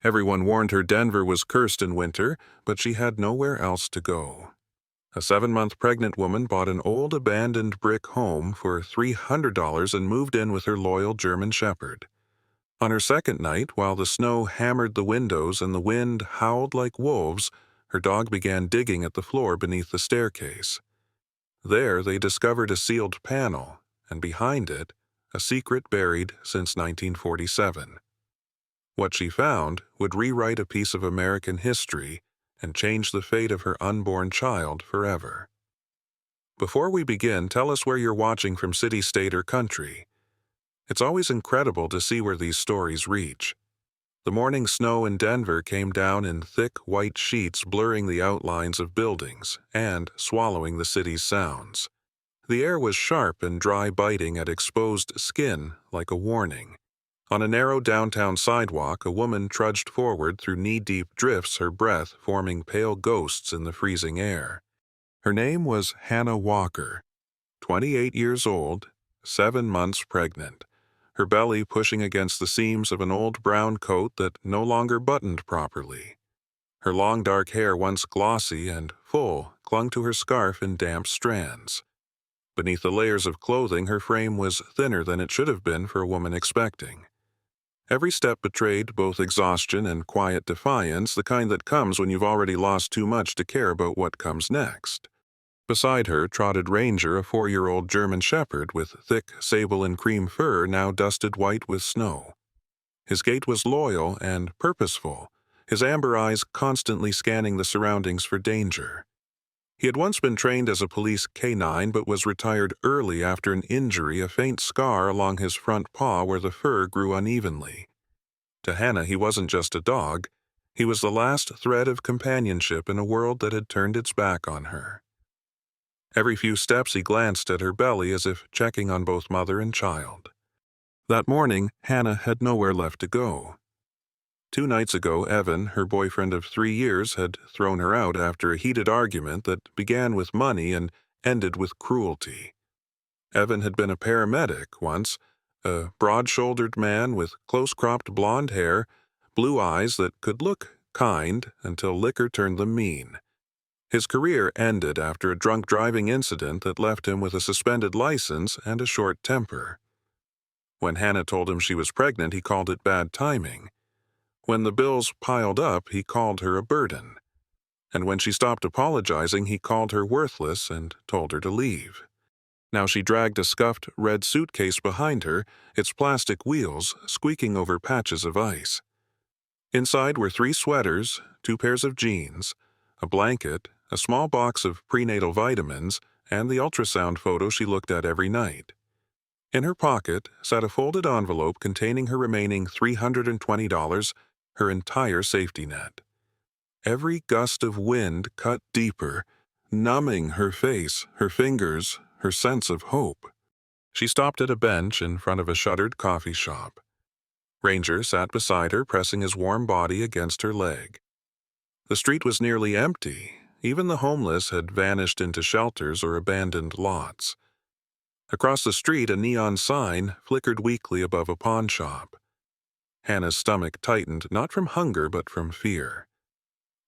Everyone warned her Denver was cursed in winter, but she had nowhere else to go. A 7-month pregnant woman bought an old abandoned brick home for $300 and moved in with her loyal German Shepherd. On her second night, while the snow hammered the windows and the wind howled like wolves, her dog began digging at the floor beneath the staircase. There they discovered a sealed panel, and behind it, a secret buried since 1947. What she found would rewrite a piece of American history and change the fate of her unborn child forever. Before we begin, tell us where you're watching from, city, state, or country. It's always incredible to see where these stories reach. The morning snow in Denver came down in thick white sheets, blurring the outlines of buildings and swallowing the city's sounds. The air was sharp and dry, biting at exposed skin like a warning. On a narrow downtown sidewalk, a woman trudged forward through knee-deep drifts, her breath forming pale ghosts in the freezing air. Her name was Hannah Walker, 28 years old, 7 months pregnant, her belly pushing against the seams of an old brown coat that no longer buttoned properly. Her long dark hair, once glossy and full, clung to her scarf in damp strands. Beneath the layers of clothing, her frame was thinner than it should have been for a woman expecting. Every step betrayed both exhaustion and quiet defiance, the kind that comes when you've already lost too much to care about what comes next. Beside her trotted Ranger, a 4-year-old German Shepherd with thick sable and cream fur now dusted white with snow. His gait was loyal and purposeful, his amber eyes constantly scanning the surroundings for danger. He had once been trained as a police canine, but was retired early after an injury, a faint scar along his front paw where the fur grew unevenly. To Hannah, he wasn't just a dog. He was the last thread of companionship in a world that had turned its back on her. Every few steps he glanced at her belly as if checking on both mother and child. That morning, Hannah had nowhere left to go. 2 nights ago, Evan, her boyfriend of 3 years, had thrown her out after a heated argument that began with money and ended with cruelty. Evan had been a paramedic once, a broad-shouldered man with close-cropped blonde hair, blue eyes that could look kind until liquor turned them mean. His career ended after a drunk driving incident that left him with a suspended license and a short temper. When Hannah told him she was pregnant, he called it bad timing. When the bills piled up, he called her a burden. And when she stopped apologizing, he called her worthless and told her to leave. Now she dragged a scuffed red suitcase behind her, its plastic wheels squeaking over patches of ice. Inside were 3 sweaters, 2 pairs of jeans, a blanket, a small box of prenatal vitamins, and the ultrasound photo she looked at every night. In her pocket sat a folded envelope containing her remaining $320, her entire safety net. Every gust of wind cut deeper, numbing her face, her fingers, her sense of hope. She stopped at a bench in front of a shuttered coffee shop. Ranger sat beside her, pressing his warm body against her leg. The street was nearly empty. Even the homeless had vanished into shelters or abandoned lots. Across the street, a neon sign flickered weakly above a pawn shop. Hannah's stomach tightened, not from hunger but from fear.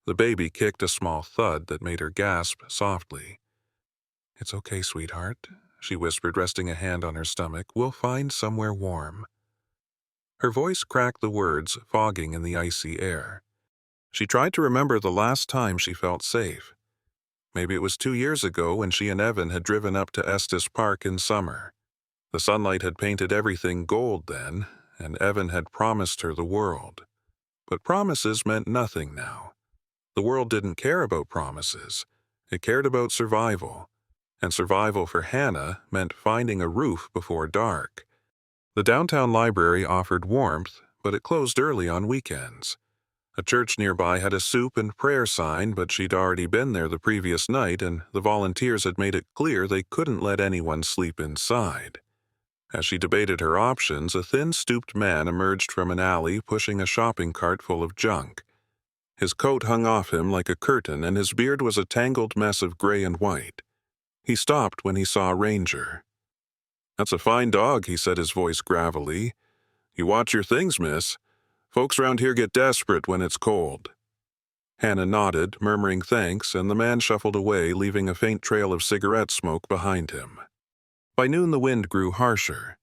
The baby kicked a small thud that made her gasp softly. "It's okay, sweetheart," she whispered, resting a hand on her stomach. "We'll find somewhere warm." Her voice cracked the words, fogging in the icy air. She tried to remember the last time she felt safe. Maybe it was 2 years ago when she and Evan had driven up to Estes Park in summer. The sunlight had painted everything gold then, and Evan had promised her the world. But promises meant nothing now. The world didn't care about promises. It cared about survival. And survival for Hannah meant finding a roof before dark. The downtown library offered warmth, but it closed early on weekends. A church nearby had a soup and prayer sign, but she'd already been there the previous night, and the volunteers had made it clear they couldn't let anyone sleep inside. As she debated her options, a thin, stooped man emerged from an alley pushing a shopping cart full of junk. His coat hung off him like a curtain, and his beard was a tangled mess of gray and white. He stopped when he saw Ranger. "That's a fine dog," he said, his voice gravelly. "You watch your things, miss. Folks round here get desperate when it's cold." Hannah nodded, murmuring thanks, and the man shuffled away, leaving a faint trail of cigarette smoke behind him. By noon the wind grew harsher.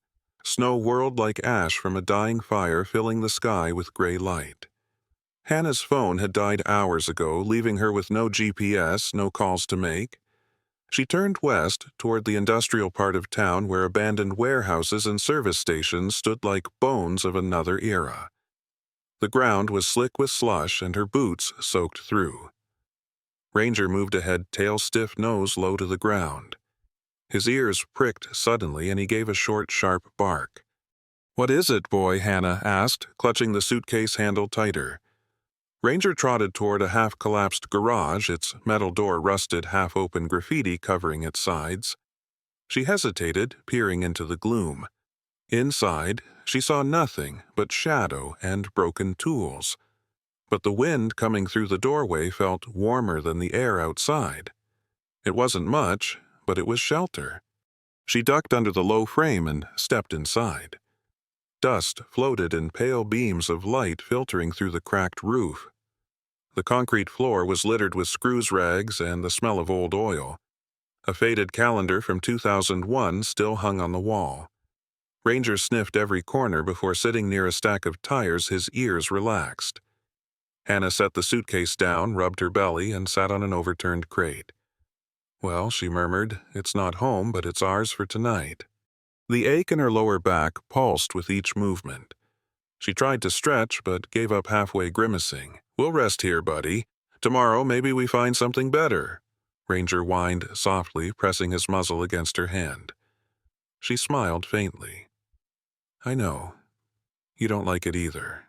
Snow whirled like ash from a dying fire, filling the sky with gray light. Hannah's phone had died hours ago, leaving her with no GPS, no calls to make. She turned west toward the industrial part of town where abandoned warehouses and service stations stood like bones of another era. The ground was slick with slush and her boots soaked through. Ranger moved ahead, tail stiff, nose low to the ground. His ears pricked suddenly and he gave a short, sharp bark. "What is it, boy?" Hannah asked, clutching the suitcase handle tighter. Ranger trotted toward a half-collapsed garage, its metal door rusted, half-open graffiti covering its sides. She hesitated, peering into the gloom. Inside, she saw nothing but shadow and broken tools. But the wind coming through the doorway felt warmer than the air outside. It wasn't much, but it was shelter. She ducked under the low frame and stepped inside. Dust floated in pale beams of light filtering through the cracked roof. The concrete floor was littered with screws rags and the smell of old oil. A faded calendar from 2001 still hung on the wall. Ranger sniffed every corner before sitting near a stack of tires, his ears relaxed. Hannah set the suitcase down, rubbed her belly, and sat on an overturned crate. "Well," she murmured, "it's not home, but it's ours for tonight." The ache in her lower back pulsed with each movement. She tried to stretch, but gave up halfway, grimacing. "We'll rest here, buddy. Tomorrow maybe we find something better." Ranger whined softly, pressing his muzzle against her hand. She smiled faintly. "I know. You don't like it either."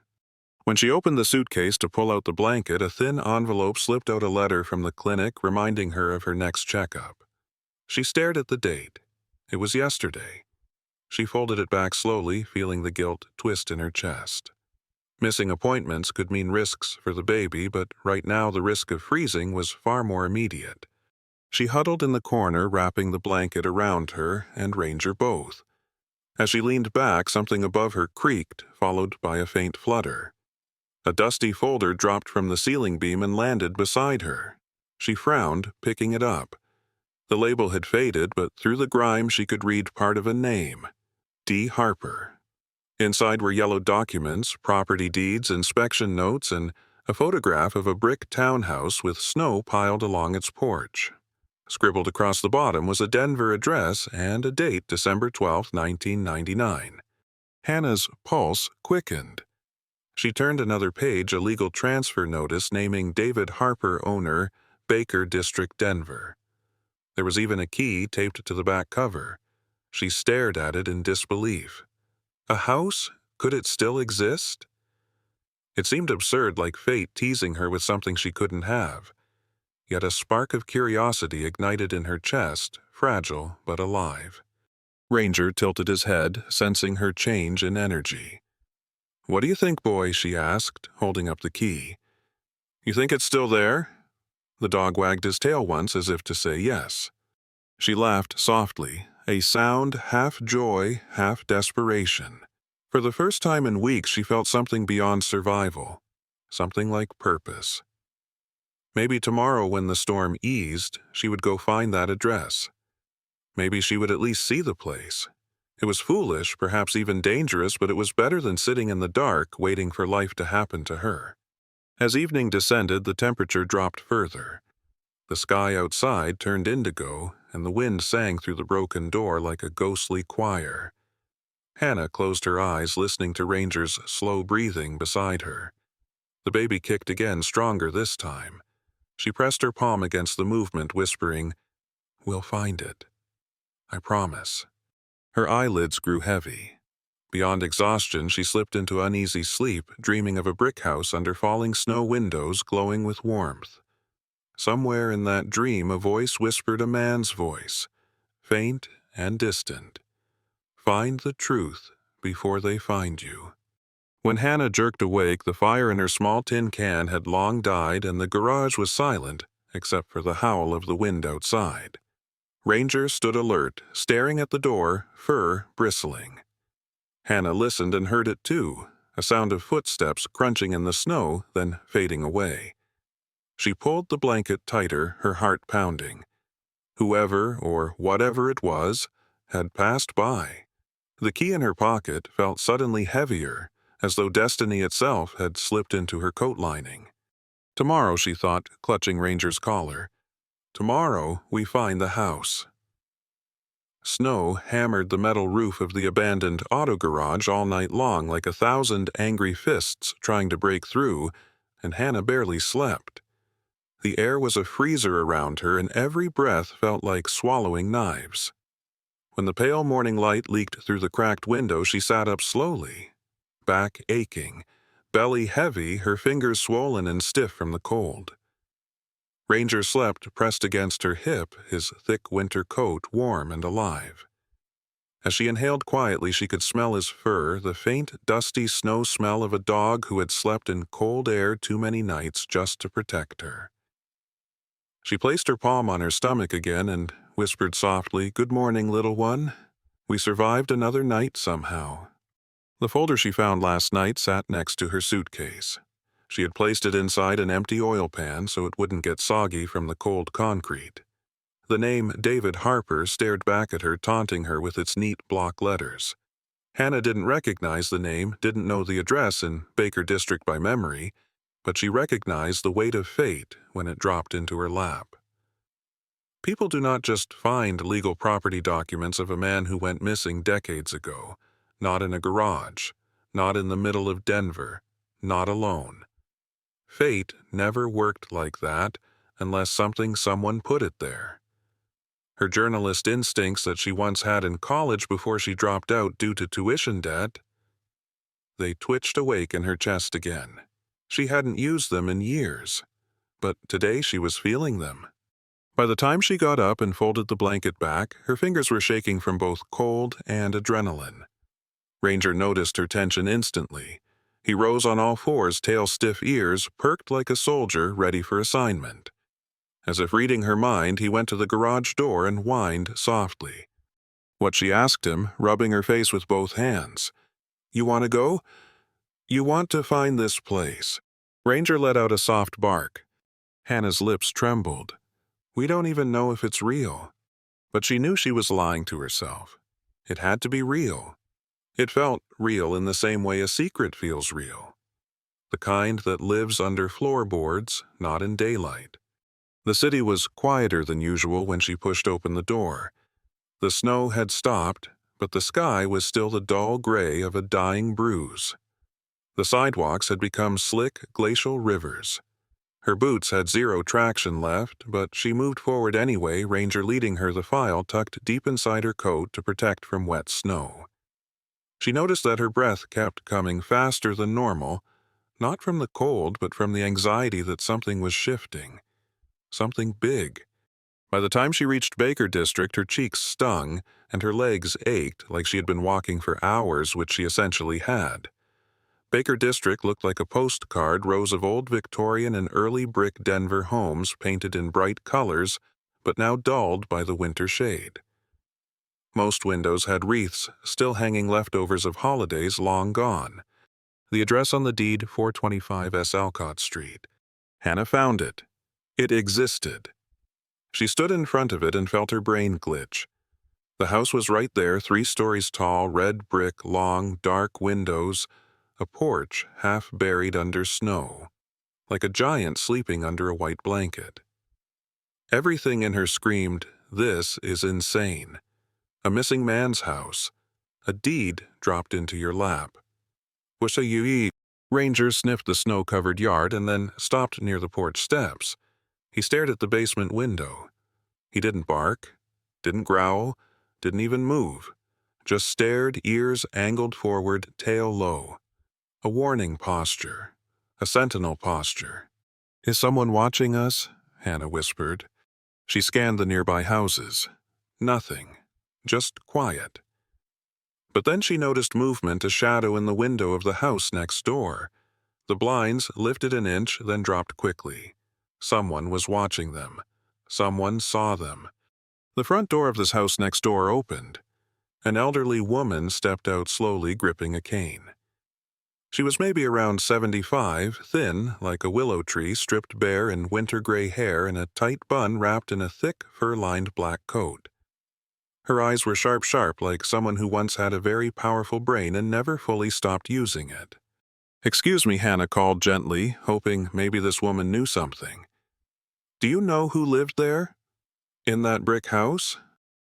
When she opened the suitcase to pull out the blanket, a thin envelope slipped out a letter from the clinic reminding her of her next checkup. She stared at the date. It was yesterday. She folded it back slowly, feeling the guilt twist in her chest. Missing appointments could mean risks for the baby, but right now the risk of freezing was far more immediate. She huddled in the corner, wrapping the blanket around her and Ranger both. As she leaned back, something above her creaked, followed by a faint flutter. A dusty folder dropped from the ceiling beam and landed beside her. She frowned, picking it up. The label had faded, but through the grime she could read part of a name. D. Harper. Inside were yellow documents, property deeds, inspection notes, and a photograph of a brick townhouse with snow piled along its porch. Scribbled across the bottom was a Denver address and a date, December 12, 1999. Hannah's pulse quickened. She turned another page, a legal transfer notice naming David Harper, owner, Baker District, Denver. There was even a key taped to the back cover. She stared at it in disbelief. A house? Could it still exist? It seemed absurd, like fate teasing her with something she couldn't have. Yet a spark of curiosity ignited in her chest, fragile but alive. Ranger tilted his head, sensing her change in energy. "What do you think, boy?" she asked, holding up the key. "You think it's still there?" The dog wagged his tail once as if to say yes. She laughed softly, a sound half joy, half desperation. For the first time in weeks she felt something beyond survival, something like purpose. Maybe tomorrow when the storm eased, she would go find that address. Maybe she would at least see the place. It was foolish, perhaps even dangerous, but it was better than sitting in the dark waiting for life to happen to her. As evening descended, the temperature dropped further. The sky outside turned indigo, and the wind sang through the broken door like a ghostly choir. Hannah closed her eyes, listening to Ranger's slow breathing beside her. The baby kicked again, stronger this time. She pressed her palm against the movement, whispering, "We'll find it. I promise." Her eyelids grew heavy. Beyond exhaustion, she slipped into uneasy sleep, dreaming of a brick house under falling snow windows glowing with warmth. Somewhere in that dream, a voice whispered a man's voice, faint and distant. "Find the truth before they find you." When Hannah jerked awake, the fire in her small tin can had long died and the garage was silent, except for the howl of the wind outside. Ranger stood alert, staring at the door, fur bristling. Hannah listened and heard it too, a sound of footsteps crunching in the snow, then fading away. She pulled the blanket tighter, her heart pounding. Whoever, or whatever it was, had passed by. The key in her pocket felt suddenly heavier, as though destiny itself had slipped into her coat lining. Tomorrow, she thought, clutching Ranger's collar. Tomorrow, we find the house. Snow hammered the metal roof of the abandoned auto garage all night long like 1,000 angry fists trying to break through, and Hannah barely slept. The air was a freezer around her, and every breath felt like swallowing knives. When the pale morning light leaked through the cracked window, she sat up slowly, back aching, belly heavy, her fingers swollen and stiff from the cold. Ranger slept pressed against her hip, his thick winter coat warm and alive. As she inhaled quietly, she could smell his fur, the faint, dusty snow smell of a dog who had slept in cold air too many nights just to protect her. She placed her palm on her stomach again and whispered softly, "Good morning, little one. We survived another night somehow." The folder she found last night sat next to her suitcase. She had placed it inside an empty oil pan so it wouldn't get soggy from the cold concrete. The name David Harper stared back at her, taunting her with its neat block letters. Hannah didn't recognize the name, didn't know the address in Baker District by memory, but she recognized the weight of fate when it dropped into her lap. People do not just find legal property documents of a man who went missing decades ago, not in a garage, not in the middle of Denver, not alone. Fate never worked like that unless someone put it there. Her journalist instincts that she once had in college before she dropped out due to tuition debt, they twitched awake in her chest again. She hadn't used them in years, but today she was feeling them. By the time she got up and folded the blanket back, her fingers were shaking from both cold and adrenaline. Ranger noticed her tension instantly. He rose on all fours, tail stiff, ears perked like a soldier ready for assignment. As if reading her mind, he went to the garage door and whined softly. What she asked him, rubbing her face with both hands. "You want to go? You want to find this place." Ranger let out a soft bark. Hannah's lips trembled. "We don't even know if it's real." But she knew she was lying to herself. It had to be real. It felt real in the same way a secret feels real. The kind that lives under floorboards, not in daylight. The city was quieter than usual when she pushed open the door. The snow had stopped, but the sky was still the dull gray of a dying bruise. The sidewalks had become slick, glacial rivers. Her boots had zero traction left, but she moved forward anyway, Ranger leading her, the file tucked deep inside her coat to protect from wet snow. She noticed that her breath kept coming faster than normal, not from the cold, but from the anxiety that something was shifting. Something big. By the time she reached Baker District, her cheeks stung, and her legs ached like she had been walking for hours, which she essentially had. Baker District looked like a postcard, rows of old Victorian and early brick Denver homes painted in bright colors, but now dulled by the winter shade. Most windows had wreaths still hanging, leftovers of holidays long gone. The address on the deed, 425 S. Alcott Street. Hannah found it. It existed. She stood in front of it and felt her brain glitch. The house was right there, 3 stories tall, red brick, long, dark windows, a porch half buried under snow, like a giant sleeping under a white blanket. Everything in her screamed, "This is insane." A missing man's house. A deed dropped into your lap. "What's a you eat?" Ranger sniffed the snow-covered yard and then stopped near the porch steps. He stared at the basement window. He didn't bark, didn't growl, didn't even move. Just stared, ears angled forward, tail low. A warning posture. A sentinel posture. "Is someone watching us?" Hannah whispered. She scanned the nearby houses. Nothing. Just quiet. But then she noticed movement, a shadow in the window of the house next door. The blinds lifted an inch, then dropped quickly. Someone was watching them. Someone saw them. The front door of this house next door opened. An elderly woman stepped out slowly, gripping a cane. She was maybe around 75, thin, like a willow tree, stripped bare in winter gray hair and a tight bun wrapped in a thick, fur-lined black coat. Her eyes were sharp, like someone who once had a very powerful brain and never fully stopped using it. "Excuse me," Hannah called gently, hoping maybe this woman knew something. "Do you know who lived there? In that brick house?"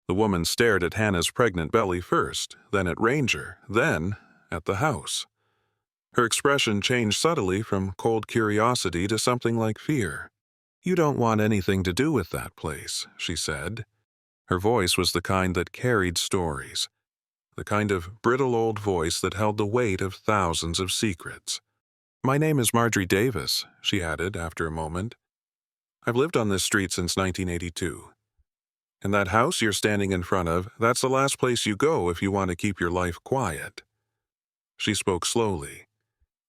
The woman stared at Hannah's pregnant belly first, then at Ranger, then at the house. Her expression changed subtly from cold curiosity to something like fear. "You don't want anything to do with that place," she said. Her voice was the kind that carried stories, the kind of brittle old voice that held the weight of thousands of secrets. "My name is Marjorie Davis," she added after a moment. "I've lived on this street since 1982. And that house you're standing in front of, that's the last place you go if you want to keep your life quiet." She spoke slowly,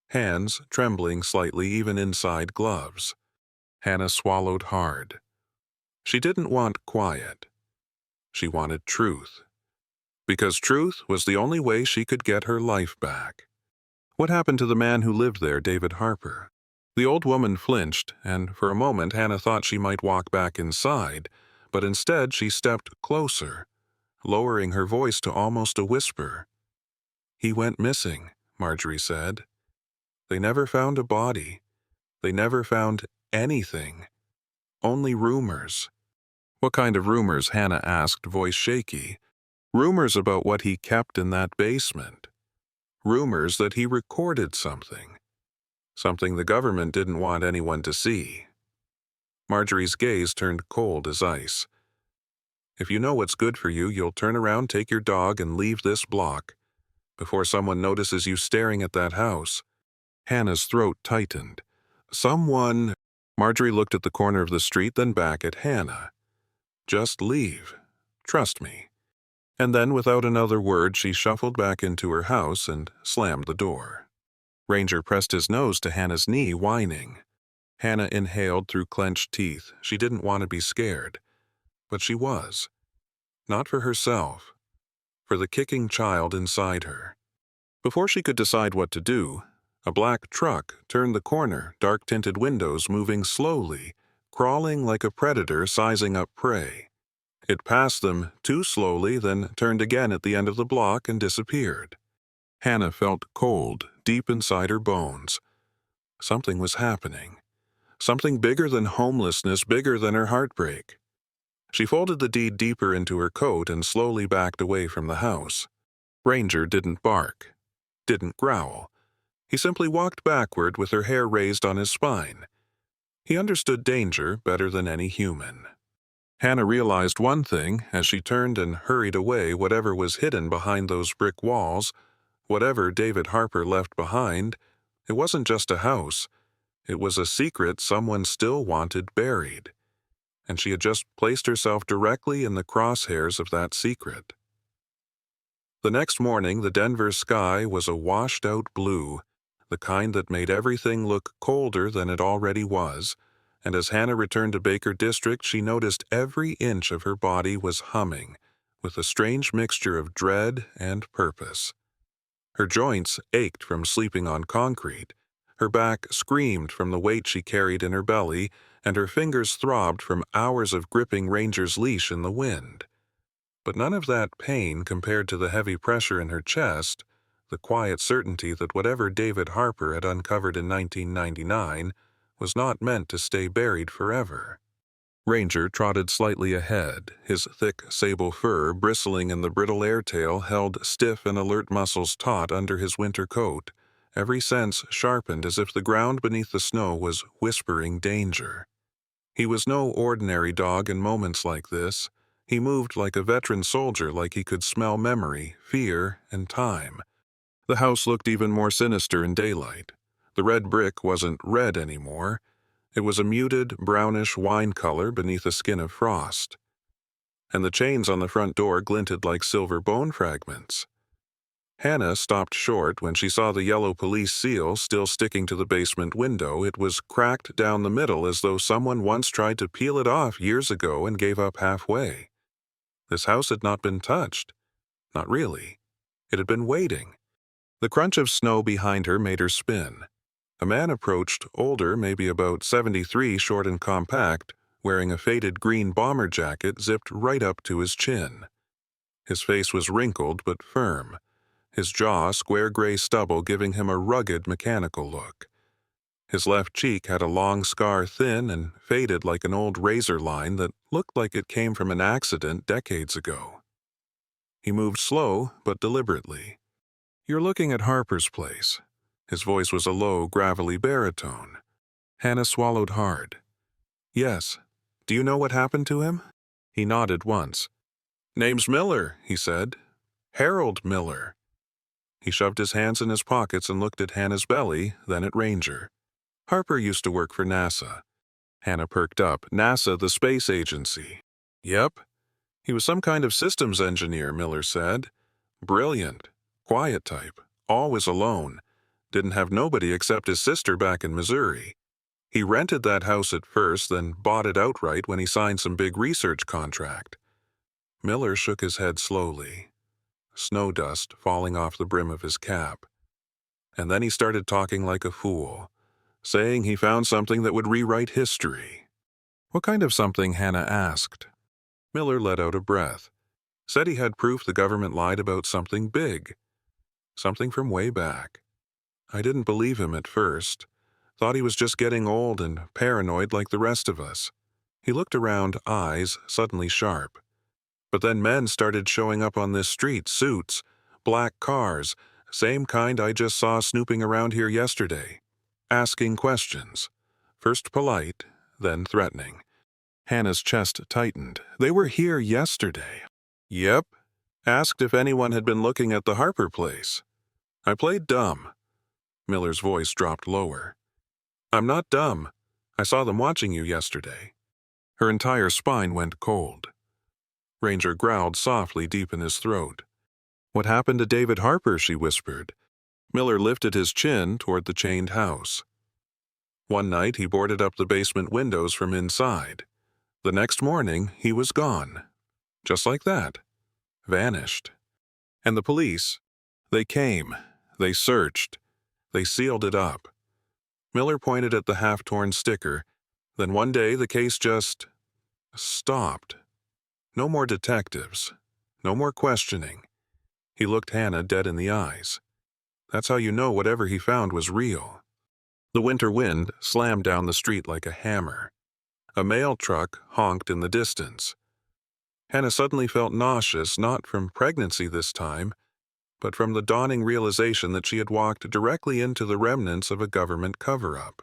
hands trembling slightly even inside gloves. Hannah swallowed hard. She didn't want quiet. She wanted truth. Because truth was the only way she could get her life back. "What happened to the man who lived there, David Harper?" The old woman flinched, and for a moment Hannah thought she might walk back inside, but instead she stepped closer, lowering her voice to almost a whisper. "He went missing," Marjorie said. "They never found a body. They never found anything. Only rumors." "What kind of rumors?" Hannah asked, voice shaky. "Rumors about what he kept in that basement. Rumors that he recorded something. Something the government didn't want anyone to see." Marjorie's gaze turned cold as ice. "If you know what's good for you, you'll turn around, take your dog, and leave this block, before someone notices you staring at that house." Hannah's throat tightened. "Someone—" Marjorie looked at the corner of the street, then back at Hannah. "Just leave. Trust me." And then, without another word, she shuffled back into her house and slammed the door. Ranger pressed his nose to Hannah's knee, whining. Hannah inhaled through clenched teeth. She didn't want to be scared. But she was. Not for herself. For the kicking child inside her. Before she could decide what to do, a black truck turned the corner, dark-tinted windows moving slowly, crawling like a predator sizing up prey. It passed them too slowly, then turned again at the end of the block and disappeared. Hannah felt cold, deep inside her bones. Something was happening. Something bigger than homelessness, bigger than her heartbreak. She folded the deed deeper into her coat and slowly backed away from the house. Ranger didn't bark, didn't growl. He simply walked backward with her hair raised on his spine. He understood danger better than any human. Hannah realized one thing as she turned and hurried away. Whatever was hidden behind those brick walls, whatever David Harper left behind, it wasn't just a house. It was a secret someone still wanted buried. And she had just placed herself directly in the crosshairs of that secret. The next morning, the Denver sky was a washed-out blue, the kind that made everything look colder than it already was, and as Hannah returned to Baker District, she noticed every inch of her body was humming, with a strange mixture of dread and purpose. Her joints ached from sleeping on concrete, her back screamed from the weight she carried in her belly, and her fingers throbbed from hours of gripping Ranger's leash in the wind. But none of that pain compared to the heavy pressure in her chest, the quiet certainty that whatever David Harper had uncovered in 1999 was not meant to stay buried forever. Ranger trotted slightly ahead, his thick sable fur bristling in the brittle airtail held stiff and alert muscles taut under his winter coat, every sense sharpened as if the ground beneath the snow was whispering danger. He was no ordinary dog in moments like this. He moved like a veteran soldier, like he could smell memory, fear, and time. The house looked even more sinister in daylight. The red brick wasn't red anymore. It was a muted, brownish wine color beneath a skin of frost. And the chains on the front door glinted like silver bone fragments. Hannah stopped short when she saw the yellow police seal still sticking to the basement window. It was cracked down the middle as though someone once tried to peel it off years ago and gave up halfway. This house had not been touched. Not really. It had been waiting. The crunch of snow behind her made her spin. A man approached, older, maybe about 73, short and compact, wearing a faded green bomber jacket zipped right up to his chin. His face was wrinkled but firm, his jaw square gray stubble giving him a rugged, mechanical look. His left cheek had a long scar, thin and faded like an old razor line that looked like it came from an accident decades ago. He moved slow but deliberately. "You're looking at Harper's place." His voice was a low, gravelly baritone. Hannah swallowed hard. "Yes. Do you know what happened to him?" He nodded once. "Name's Miller," he said. "Harold Miller." He shoved his hands in his pockets and looked at Hannah's belly, then at Ranger. "Harper used to work for NASA." Hannah perked up. "NASA, the space agency." "Yep. He was some kind of systems engineer," Miller said. "Brilliant. Quiet type. Always alone. Didn't have nobody except his sister back in Missouri. He rented that house at first, then bought it outright when he signed some big research contract." Miller shook his head slowly, snow dust falling off the brim of his cap. And then he started talking like a fool, saying he found something that would rewrite history. "What kind of something?" Hannah asked. Miller let out a breath. Said he had proof the government lied about something big. Something from way back. I didn't believe him at first. Thought he was just getting old and paranoid like the rest of us. He looked around, eyes suddenly sharp. But then men started showing up on this street, suits, black cars, same kind I just saw snooping around here yesterday. Asking questions. First polite, then threatening. Hannah's chest tightened. "They were here yesterday." "Yep. Asked if anyone had been looking at the Harper place. I played dumb." Miller's voice dropped lower. "I'm not dumb. I saw them watching you yesterday." Her entire spine went cold. Ranger growled softly deep in his throat. "What happened to David Harper?" she whispered. Miller lifted his chin toward the chained house. "One night he boarded up the basement windows from inside. The next morning he was gone. Just like that. Vanished. And the police, they came. They searched. They sealed it up." Miller pointed at the half-torn sticker. "Then one day the case just stopped. No more detectives. No more questioning." He looked Hannah dead in the eyes. "That's how you know whatever he found was real." The winter wind slammed down the street like a hammer. A mail truck honked in the distance. Hannah suddenly felt nauseous, not from pregnancy this time, but from the dawning realization that she had walked directly into the remnants of a government cover-up.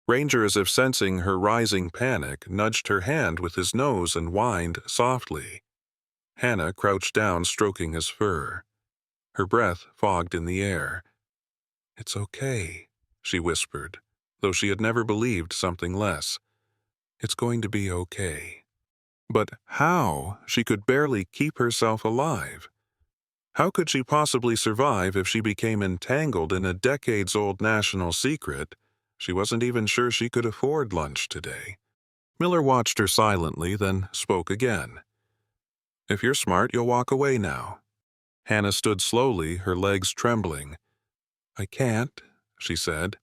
Ranger, as if sensing her rising panic, nudged her hand with his nose and whined softly. Hannah crouched down, stroking his fur. Her breath fogged in the air. "It's okay," she whispered, though she had never believed something less. "It's going to be okay." But how? She could barely keep herself alive. How could she possibly survive if she became entangled in a decades-old national secret? She wasn't even sure she could afford lunch today. Miller watched her silently, then spoke again. "If you're smart, you'll walk away now." Hannah stood slowly, her legs trembling. "I can't," she said.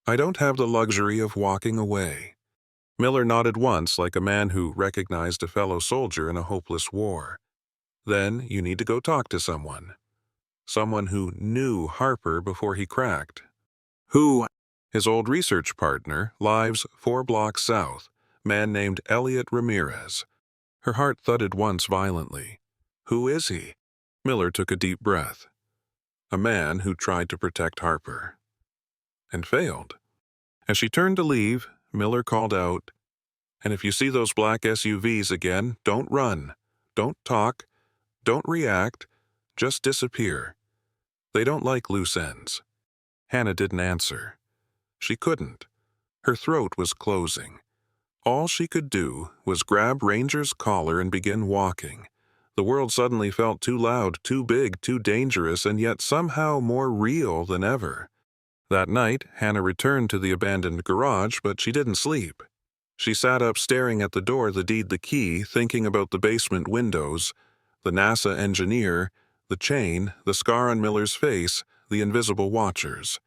"I don't have the luxury of walking away." Miller nodded once, like a man who recognized a fellow soldier in a hopeless war. "Then you need to go talk to someone. Someone who knew Harper before he cracked." "Who?" "His old research partner, lives 4 blocks south, man named Elliot Ramirez." Her heart thudded once violently. "Who is he?" Miller took a deep breath. "A man who tried to protect Harper. And failed." As she turned to leave, Miller called out, "And if you see those black SUVs again, don't run. Don't talk. Don't react. Just disappear. They don't like loose ends." Hannah didn't answer. She couldn't. Her throat was closing. All she could do was grab Ranger's collar and begin walking. The world suddenly felt too loud, too big, too dangerous, and yet somehow more real than ever. That night, Hannah returned to the abandoned garage, but she didn't sleep. She sat up staring at the door that held the key, thinking about the basement windows, the NASA engineer, the chain, the scar on Miller's face, the invisible watchers.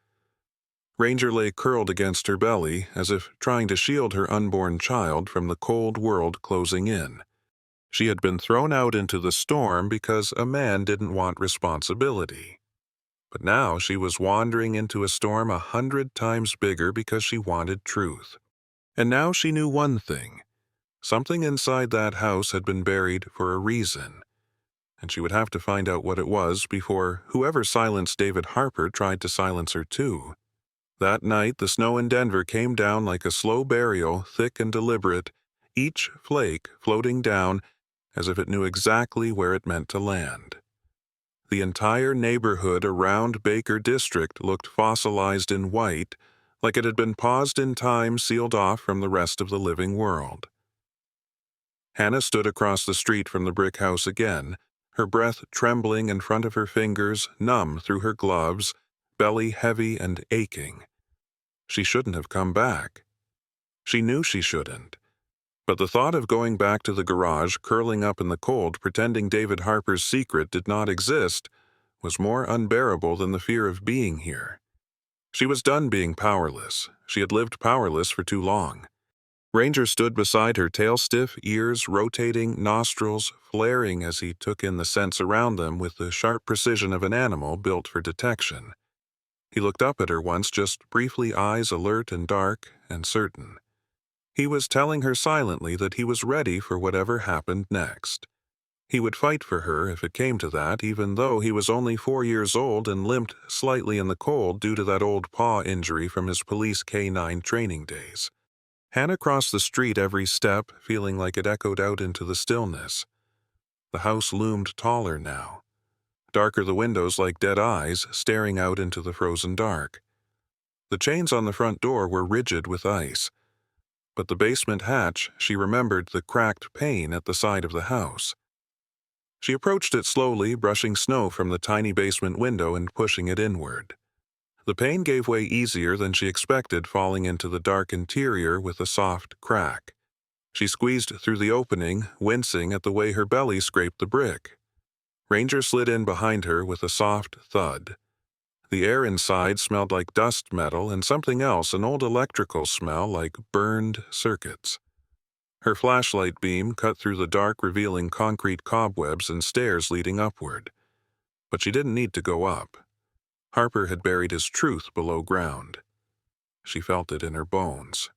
Ranger lay curled against her belly, as if trying to shield her unborn child from the cold world closing in. She had been thrown out into the storm because a man didn't want responsibility. But now she was wandering into a storm 100 times bigger because she wanted truth. And now she knew one thing. Something inside that house had been buried for a reason, and she would have to find out what it was before whoever silenced David Harper tried to silence her too. That night, the snow in Denver came down like a slow burial, thick and deliberate, each flake floating down as if it knew exactly where it meant to land. The entire neighborhood around Baker District looked fossilized in white, like it had been paused in time, sealed off from the rest of the living world. Hannah stood across the street from the brick house again, her breath trembling in front of her fingers, numb through her gloves, belly heavy and aching. She shouldn't have come back. She knew she shouldn't. But the thought of going back to the garage, curling up in the cold, pretending David Harper's secret did not exist, was more unbearable than the fear of being here. She was done being powerless. She had lived powerless for too long. Ranger stood beside her, tail stiff, ears rotating, nostrils flaring as he took in the scents around them with the sharp precision of an animal built for detection. He looked up at her once, just briefly, eyes alert and dark and certain. He was telling her silently that he was ready for whatever happened next. He would fight for her if it came to that, even though he was only 4 years old and limped slightly in the cold due to that old paw injury from his police K-9 training days. Hannah crossed the street every step, feeling like it echoed out into the stillness. The house loomed taller now. Darker the windows like dead eyes staring out into the frozen dark. The chains on the front door were rigid with ice. But the basement hatch, she remembered the cracked pane at the side of the house. She approached it slowly, brushing snow from the tiny basement window and pushing it inward. The pane gave way easier than she expected, falling into the dark interior with a soft crack. She squeezed through the opening, wincing at the way her belly scraped the brick. Ranger slid in behind her with a soft thud. The air inside smelled like dust metal and something else, an old electrical smell like burned circuits. Her flashlight beam cut through the dark, revealing concrete cobwebs and stairs leading upward. But she didn't need to go up. Harper had buried his truth below ground. She felt it in her bones.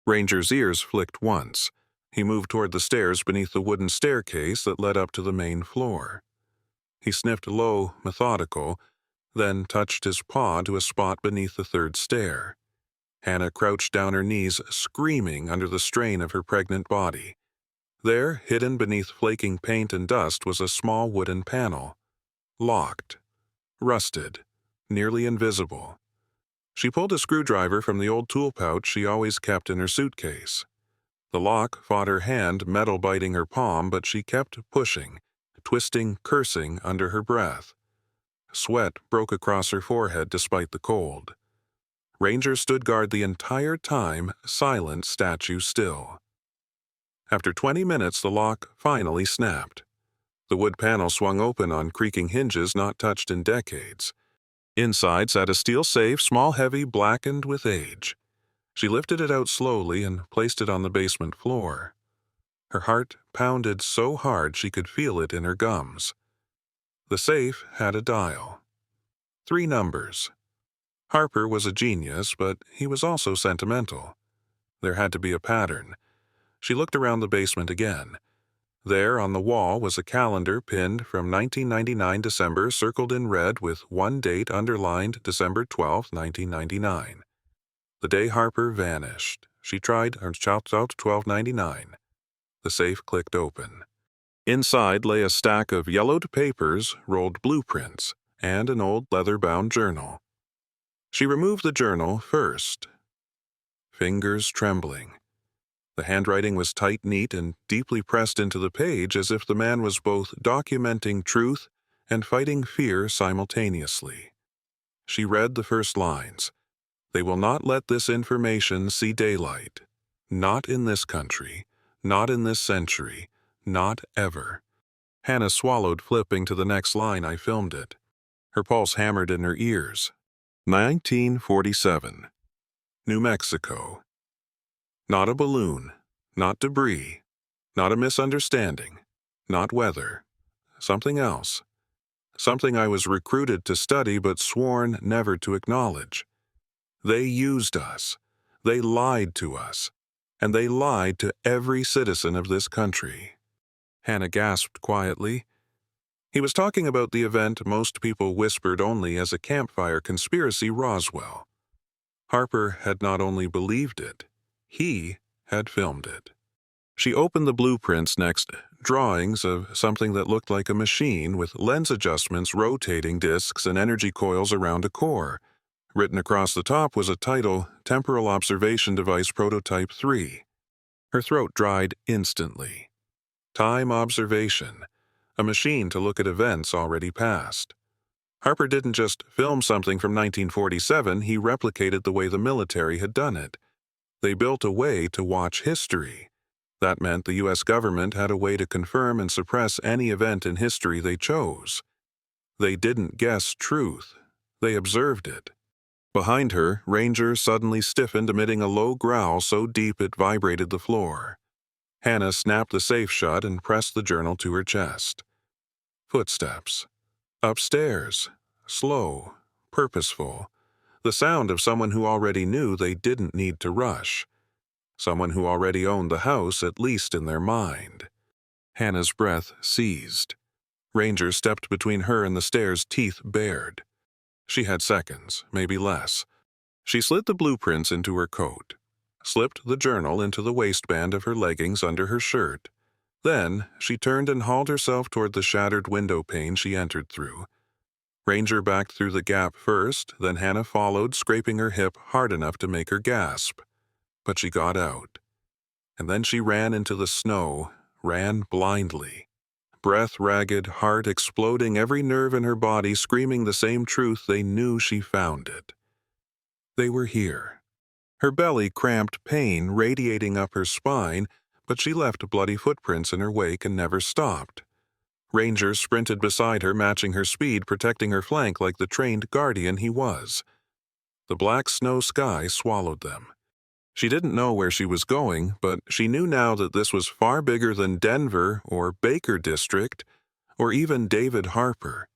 Ranger's ears flicked once. He moved toward the stairs beneath the wooden staircase that led up to the main floor. He sniffed low, methodical, then touched his paw to a spot beneath the third stair. Hannah crouched down her knees, screaming under the strain of her pregnant body. There, hidden beneath flaking paint and dust, was a small wooden panel. Locked. Rusted. Nearly invisible. She pulled a screwdriver from the old tool pouch she always kept in her suitcase. The lock fought her hand, metal biting her palm, but she kept pushing, twisting, cursing under her breath. Sweat broke across her forehead despite the cold. Ranger stood guard the entire time, silent, statue still. After 20 minutes, the lock finally snapped. The wood panel swung open on creaking hinges not touched in decades. Inside sat a steel safe, small, heavy, blackened with age. She lifted it out slowly and placed it on the basement floor. Her heart pounded so hard she could feel it in her gums. The safe had a dial. 3 numbers. Harper was a genius, but he was also sentimental. There had to be a pattern. She looked around the basement again. There on the wall was a calendar pinned from 1999 December, circled in red with one date underlined, December 12, 1999. The day Harper vanished. She tried and shouted out 1299. The safe clicked open. Inside lay a stack of yellowed papers, rolled blueprints, and an old leather-bound journal. She removed the journal first. Fingers trembling. The handwriting was tight, neat, and deeply pressed into the page as if the man was both documenting truth and fighting fear simultaneously. She read the first lines. They will not let this information see daylight. Not in this country. Not in this century. Not ever. Hannah swallowed, flipping to the next line. I filmed it. Her pulse hammered in her ears. 1947. New Mexico. Not a balloon. Not debris. Not a misunderstanding. Not weather. Something else. Something I was recruited to study but sworn never to acknowledge. They used us. They lied to us. And they lied to every citizen of this country. Hannah gasped quietly. He was talking about the event most people whispered only as a campfire conspiracy, Roswell. Harper had not only believed it, he had filmed it. She opened the blueprints next, drawings of something that looked like a machine with lens adjustments, rotating discs, and energy coils around a core. Written across the top was a title, Temporal Observation Device Prototype 3. Her throat dried instantly. Time observation, a machine to look at events already past. Harper didn't just film something from 1947, he replicated the way the military had done it. They built a way to watch history. That meant the U.S. government had a way to confirm and suppress any event in history they chose. They didn't guess truth. They observed it. Behind her, Ranger suddenly stiffened, emitting a low growl so deep it vibrated the floor. Hannah snapped the safe shut and pressed the journal to her chest. Footsteps. Upstairs. Slow. Purposeful. The sound of someone who already knew they didn't need to rush. Someone who already owned the house, at least in their mind. Hannah's breath seized. Ranger stepped between her and the stairs, teeth bared. She had seconds, maybe less. She slid the blueprints into her coat, slipped the journal into the waistband of her leggings under her shirt. Then she turned and hauled herself toward the shattered window pane she entered through. Ranger backed through the gap first, then Hannah followed, scraping her hip hard enough to make her gasp. But she got out. And then she ran into the snow, ran blindly. Breath ragged, heart exploding, every nerve in her body screaming the same truth. They knew she found it. They were here. Her belly cramped, pain radiating up her spine, but she left bloody footprints in her wake and never stopped. Ranger sprinted beside her, matching her speed, protecting her flank like the trained guardian he was. The black snow sky swallowed them. She didn't know where she was going, but she knew now that this was far bigger than Denver or Baker District or even David Harper.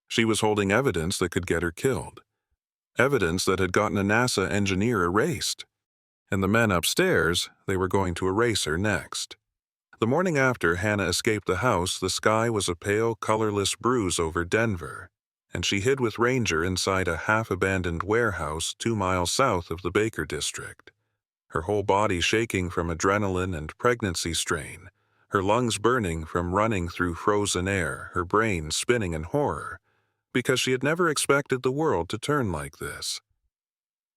She was holding evidence that could get her killed. Evidence that had gotten a NASA engineer erased. And the men upstairs, they were going to erase her next. The morning after Hannah escaped the house, the sky was a pale, colorless bruise over Denver, and she hid with Ranger inside a half-abandoned warehouse 2 miles south of the Baker District. Her whole body shaking from adrenaline and pregnancy strain, her lungs burning from running through frozen air, her brain spinning in horror, because she had never expected the world to turn like this.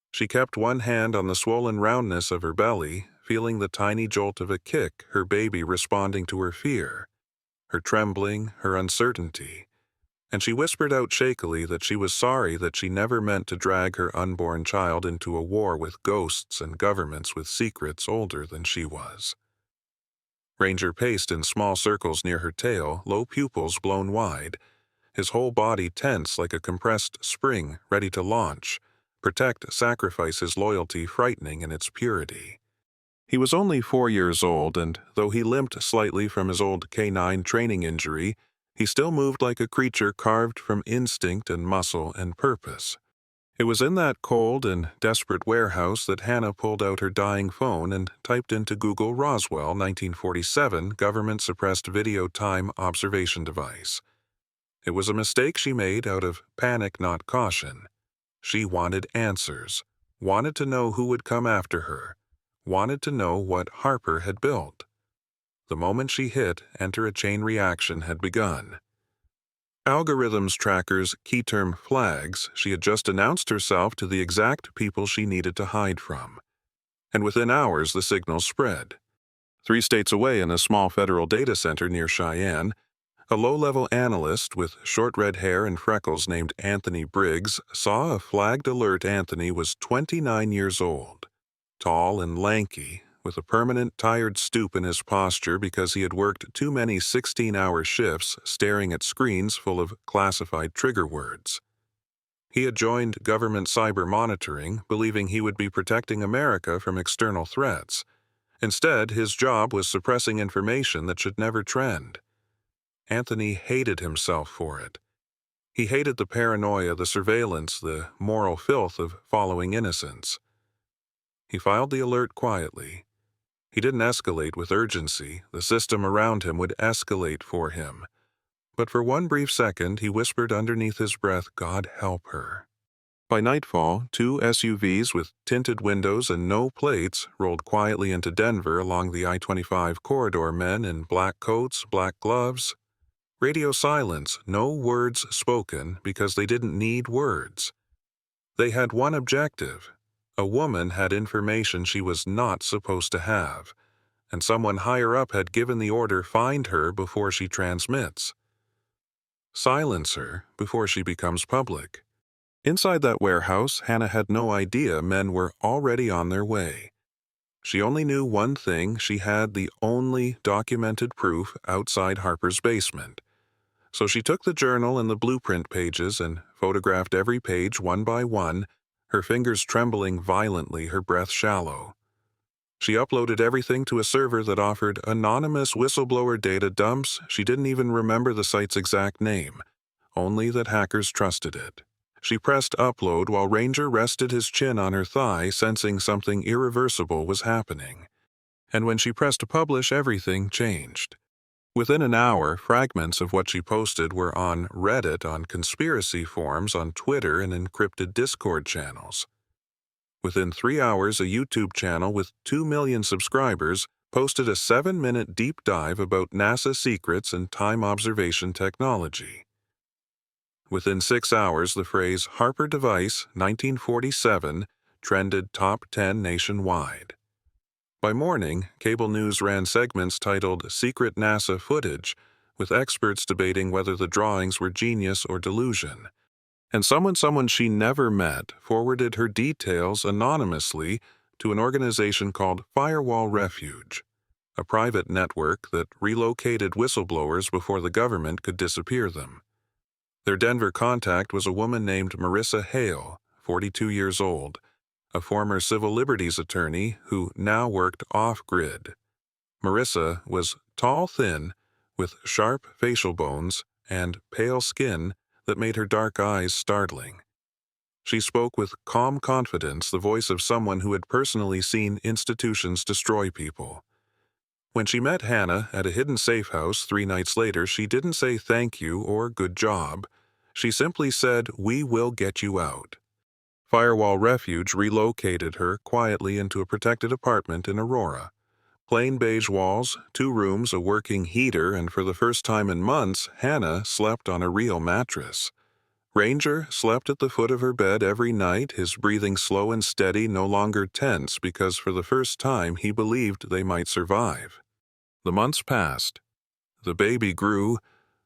She kept one hand on the swollen roundness of her belly, feeling the tiny jolt of a kick, her baby responding to her fear, her trembling, her uncertainty, and she whispered out shakily that she was sorry that she never meant to drag her unborn child into a war with ghosts and governments with secrets older than she was. Ranger paced in small circles near her tail, low pupils blown wide, his whole body tense like a compressed spring ready to launch, protect, sacrifice his loyalty, frightening in its purity. He was only 4 years old, and though he limped slightly from his old canine training injury, he still moved like a creature carved from instinct and muscle and purpose. It was in that cold and desperate warehouse that Hannah pulled out her dying phone and typed into Google Roswell 1947 government-suppressed video time observation device. It was a mistake she made out of panic, not caution. She wanted answers, wanted to know who would come after her, wanted to know what Harper had built. The moment she hit enter, a chain reaction had begun. Algorithms trackers, key term flags, she had just announced herself to the exact people she needed to hide from. And within hours the signal spread. 3 states away in a small federal data center near Cheyenne, a low-level analyst with short red hair and freckles named Anthony Briggs saw a flagged alert. Anthony was 29 years old, tall and lanky, with a permanent tired stoop in his posture because he had worked too many 16-hour shifts staring at screens full of classified trigger words. He had joined government cyber monitoring, believing he would be protecting America from external threats. Instead, his job was suppressing information that should never trend. Anthony hated himself for it. He hated the paranoia, the surveillance, the moral filth of following innocents. He filed the alert quietly. He didn't escalate with urgency. The system around him would escalate for him. But for one brief second, he whispered underneath his breath, "God help her." By nightfall, 2 SUVs with tinted windows and no plates rolled quietly into Denver along the I-25 corridor. Men in black coats, black gloves. Radio silence, no words spoken because they didn't need words. They had one objective. A woman had information she was not supposed to have, and someone higher up had given the order, "Find her before she transmits. Silence her before she becomes public." Inside that warehouse, Hannah had no idea men were already on their way. She only knew one thing: she had the only documented proof outside Harper's basement. So she took the journal and the blueprint pages and photographed every page one by one, her fingers trembling violently, her breath shallow. She uploaded everything to a server that offered anonymous whistleblower data dumps. She didn't even remember the site's exact name, only that hackers trusted it. She pressed upload while Ranger rested his chin on her thigh, sensing something irreversible was happening. And when she pressed publish, everything changed. Within an hour, fragments of what she posted were on Reddit, on conspiracy forums, on Twitter, and encrypted Discord channels. Within 3 hours, a YouTube channel with 2 million subscribers posted a 7-minute deep dive about NASA secrets and time observation technology. Within 6 hours, the phrase "Harper device, 1947" trended top 10 nationwide. By morning, cable news ran segments titled "Secret NASA Footage," with experts debating whether the drawings were genius or delusion. And someone she never met forwarded her details anonymously to an organization called Firewall Refuge, a private network that relocated whistleblowers before the government could disappear them. Their Denver contact was a woman named Marissa Hale, 42 years old, a former civil liberties attorney who now worked off-grid. Marissa was tall, thin, with sharp facial bones and pale skin that made her dark eyes startling. She spoke with calm confidence, the voice of someone who had personally seen institutions destroy people. When she met Hannah at a hidden safe house 3 nights later, she didn't say thank you or good job. She simply said, "We will get you out." Firewall Refuge relocated her quietly into a protected apartment in Aurora. Plain beige walls, 2 rooms, a working heater, and for the first time in months, Hannah slept on a real mattress. Ranger slept at the foot of her bed every night, his breathing slow and steady, no longer tense, because for the first time he believed they might survive. The months passed. The baby grew.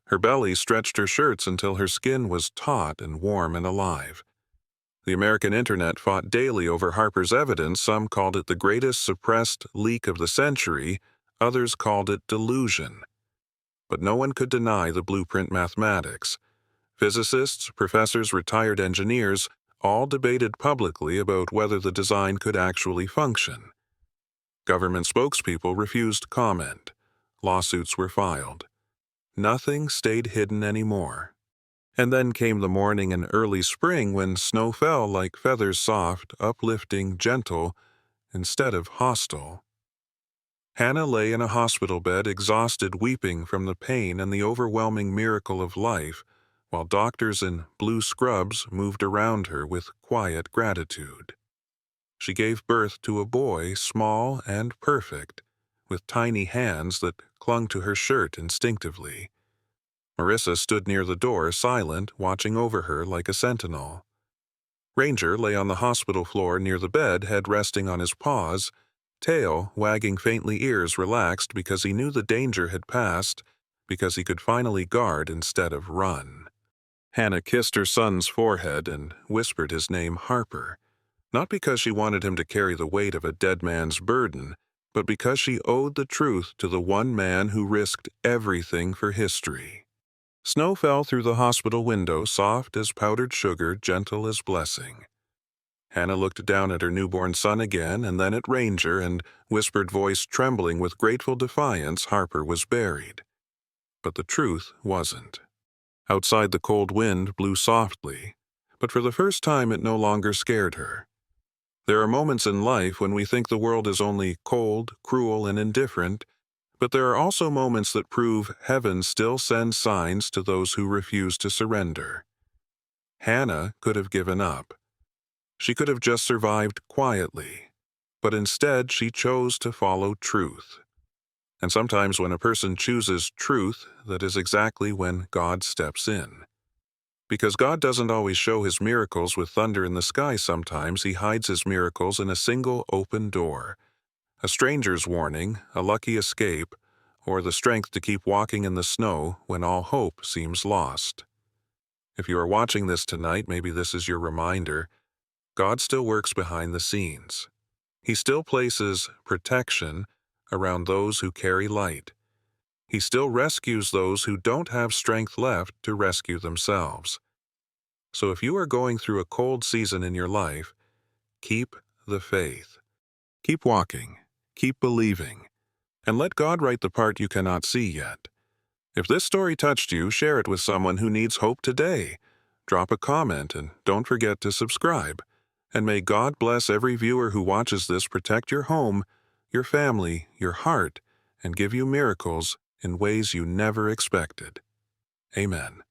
Her belly stretched her shirts until her skin was taut and warm and alive. The American internet fought daily over Harper's evidence. Some called it the greatest suppressed leak of the century, others called it delusion. But no one could deny the blueprint mathematics. Physicists, professors, retired engineers all debated publicly about whether the design could actually function. Government spokespeople refused comment. Lawsuits were filed. Nothing stayed hidden anymore. And then came the morning in early spring when snow fell like feathers, soft, uplifting, gentle, instead of hostile. Hannah lay in a hospital bed, exhausted, weeping from the pain and the overwhelming miracle of life, while doctors in blue scrubs moved around her with quiet gratitude. She gave birth to a boy, small and perfect, with tiny hands that clung to her shirt instinctively. Marissa stood near the door, silent, watching over her like a sentinel. Ranger lay on the hospital floor near the bed, head resting on his paws, tail wagging faintly, ears relaxed because he knew the danger had passed, because he could finally guard instead of run. Hannah kissed her son's forehead and whispered his name, Harper, not because she wanted him to carry the weight of a dead man's burden, but because she owed the truth to the one man who risked everything for history. Snow fell through the hospital window, soft as powdered sugar, gentle as blessing. Hannah looked down at her newborn son again, and then at Ranger, and whispered voice trembling with grateful defiance, Harper was buried. But the truth wasn't. Outside, the cold wind blew softly, but for the first time it no longer scared her. There are moments in life when we think the world is only cold, cruel, and indifferent, but there are also moments that prove heaven still sends signs to those who refuse to surrender. Hannah could have given up. She could have just survived quietly, but instead she chose to follow truth. And sometimes when a person chooses truth, that is exactly when God steps in. Because God doesn't always show his miracles with thunder in the sky, sometimes he hides his miracles in a single open door. A stranger's warning, a lucky escape, or the strength to keep walking in the snow when all hope seems lost. If you are watching this tonight, maybe this is your reminder. God still works behind the scenes. He still places protection around those who carry light. He still rescues those who don't have strength left to rescue themselves. So if you are going through a cold season in your life, keep the faith. Keep walking. Keep believing. And let God write the part you cannot see yet. If this story touched you, share it with someone who needs hope today. Drop a comment and don't forget to subscribe. And may God bless every viewer who watches this, protect your home, your family, your heart, and give you miracles in ways you never expected. Amen.